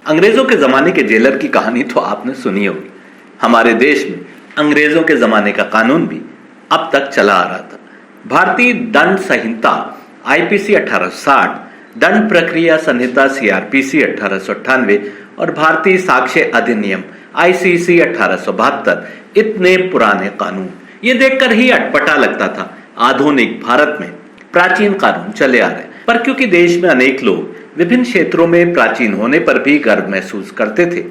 अंग्रेजों के जमाने के जेलर की कहानी तो आपने सुनी होगी। हमारे देश में अंग्रेजों के जमाने का कानून भी अब तक चला आ रहा था। भारतीय दंड संहिता आईपीसी 1860, दंड प्रक्रिया संहिता सीआरपीसी 1898 और भारतीय साक्ष्य अधिनियम आईसीसी 1872 इतने पुराने कानून, ये देखकर ही अटपटा लगता था आधुनिक भारत में प्राचीन कानून चले आ रहे। पर क्योंकि देश में अनेक लोग विभिन्न क्षेत्रों में प्राचीन होने पर भी गर्व महसूस करते थे,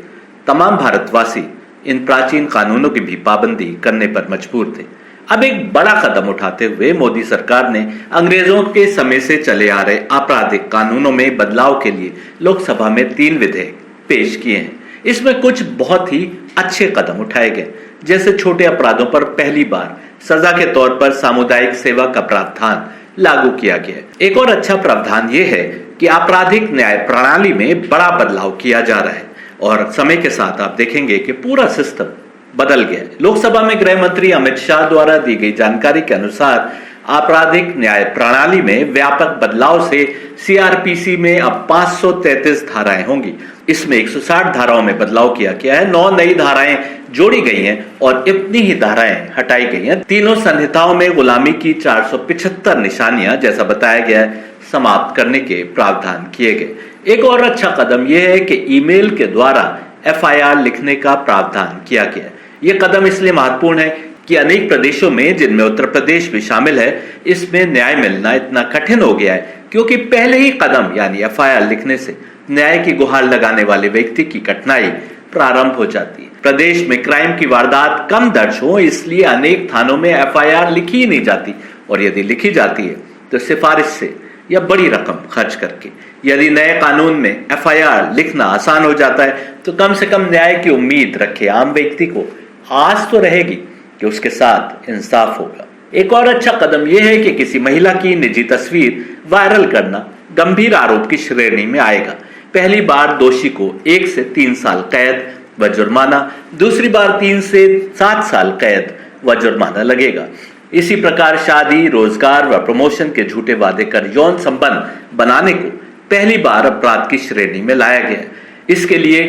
तमाम भारतवासी इन प्राचीन कानूनों की भी पाबंदी करने पर मजबूर थे। अब एक बड़ा कदम उठाते हुए मोदी सरकार ने अंग्रेजों के समय से चले आ रहे आपराधिक कानूनों में बदलाव के लिए लोकसभा में 3 विधेयक पेश किए हैं। इसमें कुछ बहुत ही अच्छे कदम उठाए गए, जैसे छोटे अपराधों पर पहली बार सजा के तौर पर सामुदायिक सेवा का प्रावधान लागू किया गया। एक और अच्छा प्रावधान यह है कि आपराधिक न्याय प्रणाली में बड़ा बदलाव किया जा रहा है और समय के साथ आप देखेंगे कि पूरा सिस्टम बदल गया है। लोकसभा में गृह मंत्री अमित शाह द्वारा दी गई जानकारी के अनुसार आपराधिक न्याय प्रणाली में व्यापक बदलाव से सीआरपीसी में अब 533 धाराएं होंगी। इसमें 160 धाराओं में बदलाव किया गया है, 9 नई धाराएं जोड़ी गई हैं और इतनी ही धाराएं हटाई गई हैं। तीनों संहिताओं में गुलामी की 475 निशानियां, जैसा बताया गया है, समाप्त करने के प्रावधान किए गए। एक और अच्छा कदम यह है कि ईमेल के द्वारा एफआईआर लिखने का प्रावधान किया गया है। यह कदम इसलिए महत्वपूर्ण है कि अनेक प्रदेशों में, जिनमें उत्तर प्रदेश भी शामिल है, इसमें न्याय मिलना इतना कठिन हो गया है क्योंकि पहले ही कदम यानी एफआईआर लिखने से न्याय की गुहार लगाने वाले व्यक्ति की कठिनाई प्रारंभ हो जाती है। प्रदेश में क्राइम की वारदात कम दर्ज हो, इसलिए अनेक थानों में एफआईआर लिखी ही नहीं जाती और यदि लिखी जाती है तो सिफारिश से या बड़ी रकम खर्च करके। यदि नए कानून में एफआईआर लिखना आसान हो जाता है तो कम से कम न्याय की उम्मीद रखे आम व्यक्ति को आस तो रहेगी कि उसके साथ इंसाफ होगा। एक और अच्छा कदम यह है कि किसी महिला की निजी तस्वीर वायरल करना गंभीर आरोप की श्रेणी में आएगा। पहली बार दोषी को 1 से 3 साल कैद व जुर्माना, दूसरी बार 3 से 7 साल कैद व जुर्माना लगेगा। इसी प्रकार शादी, रोजगार व प्रमोशन के झूठे वादे कर यौन संबंध बनाने को पहली बार अपराध की श्रेणी में लाया गया। इसके लिए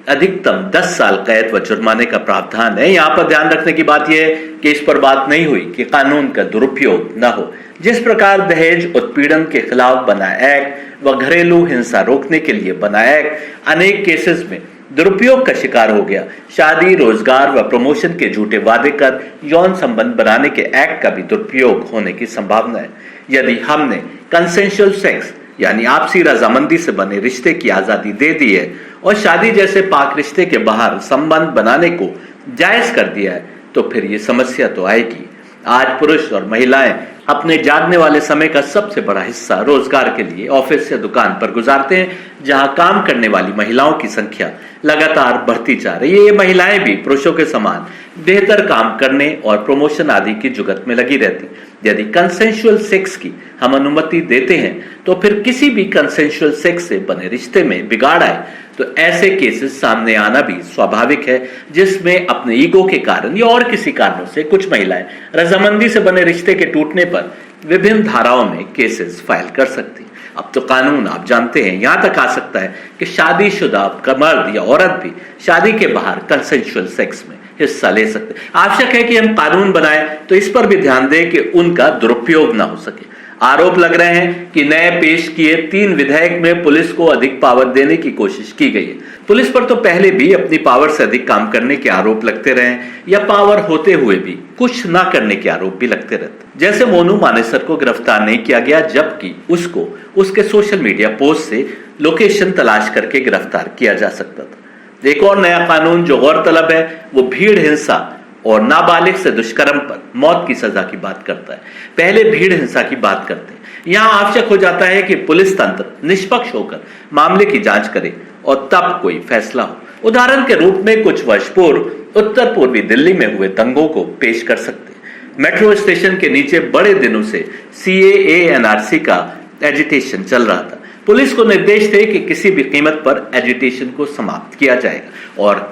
अधिकतम 10 साल कैद व जुर्माने का प्रावधान है। यहाँ पर ध्यान रखने की बात यह है कि इस पर बात नहीं हुई कि कानून का दुरुपयोग न हो। जिस प्रकार दहेज उत्पीड़न के खिलाफ बना एक्ट व घरेलू हिंसा रोकने के लिए बना एक्ट अनेक केसेस में दुरुपयोग का शिकार हो गया, शादी, रोजगार व प्रमोशन के झूठे वादे कर यौन संबंध बनाने के एक्ट का भी दुरुपयोग होने की संभावना है। यदि हमने कंसेंशुअल सेक्स यानी आपसी रजामंदी से बने रिश्ते की आजादी दे दी है और शादी जैसे पाक रिश्ते के बाहर संबंध बनाने को जायज कर दिया है तो फिर ये समस्या तो आएगी। आज पुरुष और महिलाएं अपने जागने वाले समय का सबसे बड़ा हिस्सा रोजगार के लिए ऑफिस या दुकान पर गुजारते हैं, जहां काम करने वाली महिलाओं की संख्या लगातार बढ़ती जा रही है। ये महिलाएं भी पुरुषों के समान बेहतर काम करने और प्रमोशन आदि की जुगत में लगी रहती। यदि कंसेंशुअल सेक्स की हम अनुमति देते हैं तो फिर किसी भी कंसेंशुअल सेक्स से बने रिश्ते में बिगाड़ आए तो ऐसे केसेस सामने आना भी स्वाभाविक है, जिसमें अपने ईगो के कारण या और किसी कारणों से कुछ महिलाएं रजामंदी से बने रिश्ते के टूटने पर विभिन्न धाराओं में केसेस फाइल कर सकती। अब तो कानून आप जानते हैं यहां तक आ सकता है कि शादीशुदा मर्द या औरत भी शादी के बाहर कंसेंशुअल सेक्स में हिस्सा ले सकते। आवश्यक है कि हम कानून बनाएं तो इस पर भी ध्यान दें कि उनका दुरुपयोग ना हो सके। आरोप लग रहे हैं कि नए पेश किए 3 विधेयक में पुलिस को अधिक पावर देने की कोशिश की गई है। पुलिस पर तो पहले भी अपनी पावर से अधिक काम करने के आरोप लगते रहे या पावर होते हुए भी कुछ ना करने के आरोप भी लगते रहते। जैसे मोनू मानेसर को गिरफ्तार नहीं किया गया, जबकि उसको उसके सोशल मीडिया पोस्ट से लोकेशन तलाश करके गिरफ्तार किया जा सकता था। एक और नया कानून जो गौरतलब है वो भीड़ हिंसा और नाबालिग से दुष्कर्म पर मौत की सजा की बात करता है। पहले भीड़ हिंसा की बात करते हैं। यहां आवश्यक हो जाता है कि पुलिस तंत्र निष्पक्ष होकर मामले की जांच करे और तब कोई फैसला हो। उदाहरण के रूप में कुछ वर्ष पूर्व उत्तर पूर्वी दिल्ली में हुए दंगों को पेश कर सकते हैं। मेट्रो स्टेशन के नीचे बड़े दिनों से सीएए एनआरसी का एजिटेशन चल रहा था। पुलिस को निर्देश थे कि किसी भी कीमत पर एजिटेशन को समाप्त किया जाएगा और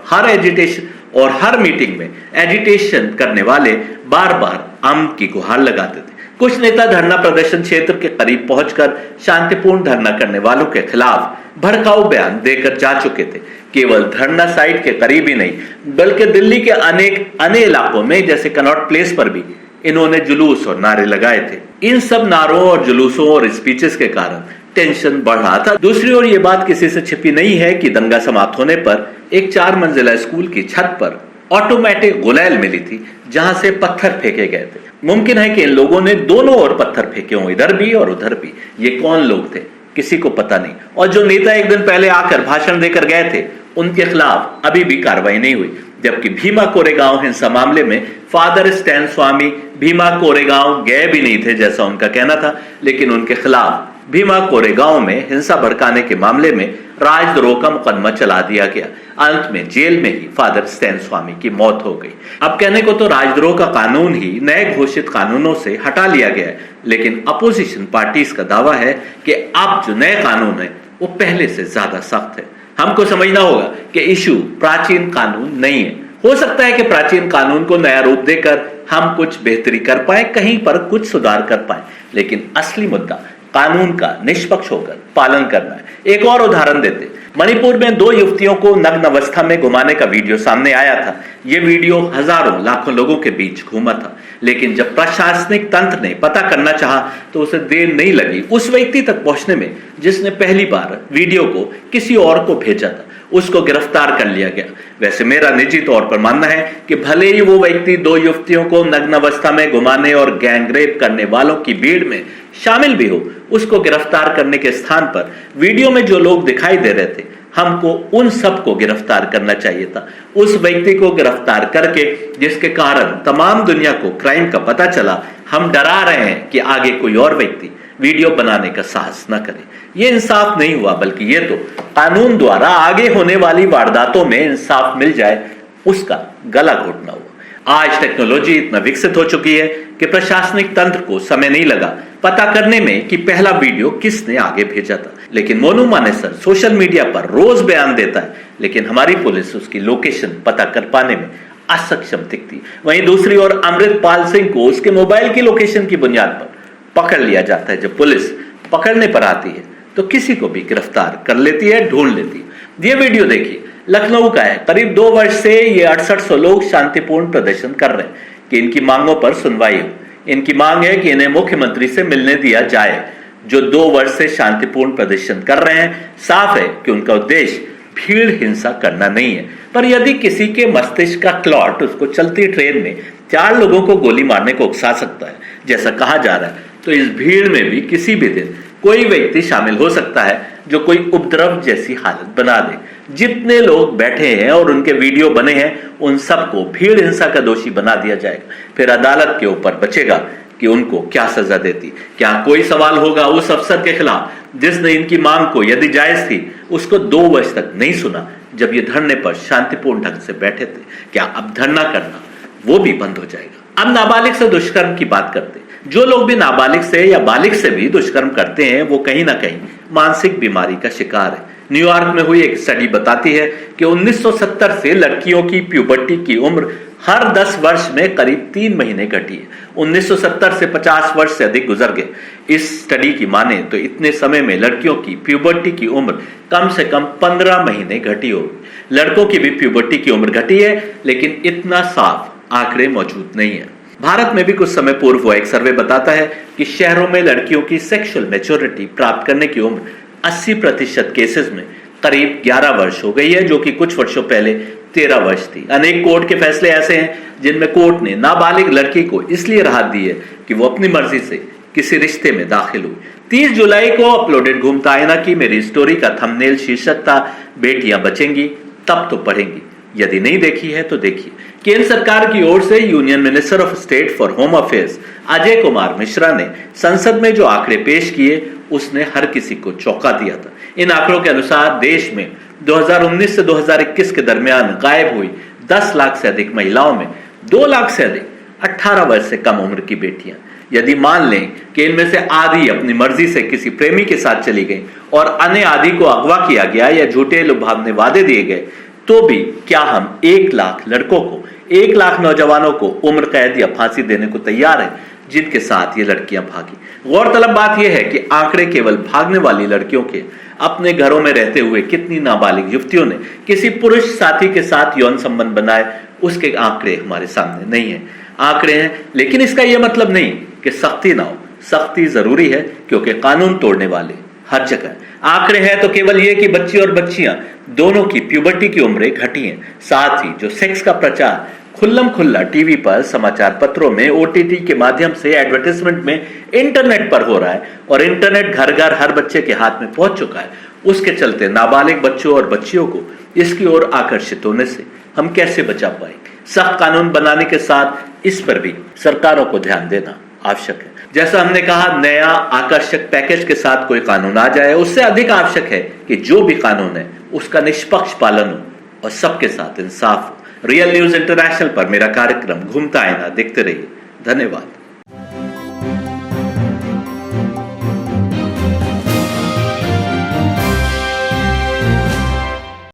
हर मीटिंग में एजिटेशन करने वाले बार बार अमन की गुहार लगाते थे। कुछ नेता धरना प्रदर्शन क्षेत्र के करीब पहुंचकर शांतिपूर्ण धरना करने वालों के खिलाफ भड़काऊ बयान देकर जा चुके थे। केवल धरना साइट के करीब ही नहीं बल्कि दिल्ली के अनेक अन्य इलाकों में जैसे कनॉट प्लेस पर भी इन्होंने जुलूस और नारे लगाए थे। इन सब नारों और जुलूसों और स्पीचेस के कारण टेंशन बढ़ रहा था। दूसरी ओर ये बात किसी से छिपी नहीं है कि दंगा समाप्त होने पर एक 4 मंजिला स्कूल की छत पर ऑटोमेटिक गुलैल मिली थी जहां से पत्थर फेंके गए थे। मुमकिन है कि इन लोगों ने दोनों ओर पत्थर फेंके हों, इधर भी और उधर भी। ये कौन लोग थे किसी को पता नहीं। और जो नेता एक दिन पहले आकर भाषण देकर गए थे उनके खिलाफ अभी भी कार्रवाई नहीं हुई। जबकि भीमा कोरेगांव हिंसा मामले में फादर स्टैन स्वामी भीमा कोरेगांव गए भी नहीं थे जैसा उनका कहना था, लेकिन उनके खिलाफ भीमा कोरेगांव में हिंसा भड़काने के मामले में राजद्रोह का मुकदमा चला दिया गया। अंत में जेल में ही फादर स्टैन स्वामी की मौत हो गई। अब कहने को तो राजद्रोह का कानून ही नए घोषित कानूनों से हटा लिया गया है, लेकिन अपोजिशन पार्टीज का दावा है कि अब जो नए कानून है वो पहले से ज्यादा सख्त है। हमको समझना होगा कि इशू प्राचीन कानून नहीं है। हो सकता है कि प्राचीन कानून को नया रूप देकर हम कुछ बेहतरी कर पाए, कहीं पर कुछ सुधार कर पाए, लेकिन असली मुद्दा कानून का निष्पक्ष होकर पालन करना है। एक और उदाहरण देते, मणिपुर में 2 युवतियों को नग्न अवस्था में घुमाने का वीडियो सामने आया था। यह वीडियो हजारों लाखों लोगों के बीच घूमा था, लेकिन जब प्रशासनिक तंत्र ने पता करना चाहा तो उसे देर नहीं लगी उस व्यक्ति तक पहुंचने में जिसने पहली बार वीडियो को किसी और को भेजा था। उसको गिरफ्तार कर लिया गया। वैसे मेरा निजी तौर पर मानना है कि भले ही वो व्यक्ति 2 युवतियों को नग्न अवस्था में घुमाने और गैंगरेप करने वालों की भीड़ में शामिल भी हो, उसको गिरफ्तार करने के स्थान पर वीडियो में जो लोग दिखाई दे रहे थे हमको उन सबको गिरफ्तार करना चाहिए था। उस व्यक्ति को गिरफ्तार करके जिसके कारण तमाम दुनिया को क्राइम का पता चला, हम डरा रहे हैं कि आगे कोई और व्यक्ति वीडियो बनाने का साहस न करे। ये इंसाफ नहीं हुआ, बल्कि ये तो कानून द्वारा आगे होने वाली वारदातों में इंसाफ मिल जाए उसका गला घोटना हुआ। आज टेक्नोलॉजी इतना विकसित हो चुकी है कि प्रशासनिक तंत्र को समय नहीं लगा पता करने में कि पहला वीडियो किसने आगे भेजा था। लेकिन मोनू मानेसर सोशल मीडिया पर रोज बयान देता है, लेकिन हमारी पुलिस उसकी लोकेशन पता कर पाने में असक्षम दिखती। वहीं दूसरी ओर अमृतपाल सिंह को उसके मोबाइल की लोकेशन की बुनियाद पर पकड़ लिया जाता है। जब पुलिस पकड़ने पर आती है तो किसी को भी गिरफ्तार कर लेती है, ढूंढ लेती है। ये वीडियो देखिए, लखनऊ का है। करीब 2 वर्ष से ये 6800 लोग शांतिपूर्ण प्रदर्शन कर रहे हैं कि इनकी मांगों पर सुनवाई हो। इनकी मांग है कि इन्हें मुख्यमंत्री से मिलने दिया जाए। जो 2 वर्ष से शांतिपूर्ण प्रदर्शन कर रहे हैं, साफ है कि उनका उद्देश्य भीड़ हिंसा करना नहीं है। पर यदि किसी के मस्तिष्क का क्लॉट उसको चलती ट्रेन में 4 लोगों को गोली मारने को उकसा सकता है जैसा कहा जा रहा है, तो इस भीड़ में भी किसी भी दिन कोई व्यक्ति शामिल हो सकता है जो कोई उपद्रव जैसी हालत बना दे। जितने लोग बैठे हैं और उनके वीडियो बने हैं उन सबको भीड़ हिंसा का दोषी बना दिया जाएगा। फिर अदालत के ऊपर बचेगा कि उनको क्या सजा देती। क्या कोई सवाल होगा उस अफसर के खिलाफ जिसने इनकी मांग को, यदि जायज थी, उसको 2 वर्ष तक नहीं सुना जब ये धरने पर शांतिपूर्ण ढंग से बैठे थे? क्या अब धरना करना वो भी बंद हो जाएगा? अब नाबालिग से दुष्कर्म की बात करते। जो लोग भी नाबालिग से या बालिग से भी दुष्कर्म करते हैं वो कहीं ना कहीं मानसिक बीमारी का शिकार है। न्यूयॉर्क में हुई एक स्टडी बताती है कि 1970 से लड़कियों की प्यूबर्टी की उम्र हर 10 वर्ष में करीब 3 महीने घटी है। 1970 से 50 वर्ष से अधिक गुजर गए। इस स्टडी की माने तो इतने समय में लड़कियों की प्यूबर्टी की उम्र कम से कम 15 महीने घटी होगी। लड़कों की भी प्यूबर्टी की उम्र घटी है, लेकिन इतना साफ आंकड़े मौजूद नहीं है। भारत में भी कुछ समय पूर्व हुआ एक सर्वे बताता है कि शहरों में लड़कियों की सेक्सुअल मैच्योरिटी प्राप्त करने की उम्र 80% केसेस में करीब 11 वर्ष हो गई है, जो कि कुछ वर्षों पहले 13 वर्ष थी। अनेक कोर्ट के फैसले ऐसे हैं जिनमें कोर्ट ने नाबालिग लड़की को इसलिए राहत दी है कि वो अपनी मर्जी से किसी रिश्ते में दाखिल हुई। 30 जुलाई को अपलोडेड घूमता आईना की मेरी स्टोरी का थंबनेल शीर्षक था, बेटियां बचेंगी तब तो पढ़ेंगी। यदि नहीं देखी है तो देखिए। केंद्र सरकार की ओर से union minister of state for home affairs Ajay Kumar Mishra ने संसद में जो आंकड़े पेश किए उसने हर किसी को चौंका दिया था। इन आंकड़ों के अनुसार देश में 2019 से 2021 के दरमियान गायब हुई 10 लाख से अधिक महिलाओं में 2 लाख से अधिक 18 वर्ष से कम उम्र की बेटियां। यदि मान लें कि इनमें से आधी अपनी मर्जी से किसी प्रेमी के साथ चली गई और अन्य आधी को अगवा किया गया या झूठे लुभावने वादे दिए गए, तो भी क्या हम 1 लाख लड़कों को, 1 लाख नौजवानों को उम्र कैद या फांसी देने को तैयार हैं? जिनके साथ ये लड़कियां भागी। गौरतलब बात यह है कि आंकड़े केवल भागने वाली लड़कियों के, अपने घरों में रहते हुए कितनी नाबालिग युवतियों ने किसी पुरुष साथी के साथ यौन संबंध बनाए, उसके आंकड़े हमारे सामने नहीं है। आंकड़े हैं, लेकिन इसका यह मतलब नहीं कि सख्ती ना हो। सख्ती जरूरी है, क्योंकि कानून तोड़ने वाले हर जगह। आंकड़े हैं तो केवल ये कि बच्चे और बच्चियां दोनों की प्यूबर्टी की उम्रें घटी हैं। साथ ही जो सेक्स का प्रचार खुल्लम खुल्ला टीवी पर, समाचार पत्रों में, ओटीटी के माध्यम से, एडवर्टाइजमेंट में, इंटरनेट पर हो रहा है, और इंटरनेट घर घर हर बच्चे के हाथ में पहुंच चुका है, उसके चलते नाबालिग बच्चों और बच्चियों को इसकी ओर आकर्षित होने से हम कैसे बचा पाएंगे। सख्त कानून बनाने के साथ इस पर भी सरकारों को ध्यान देना आवश्यक है। जैसा हमने कहा, नया आकर्षक पैकेज के साथ कोई कानून आ जाए, उससे अधिक आवश्यक है कि जो भी कानून है उसका निष्पक्ष पालन हो और सबके साथ इंसाफ हो। रियल न्यूज इंटरनेशनल पर मेरा कार्यक्रम घूमता आईना देखते रहिए। धन्यवाद।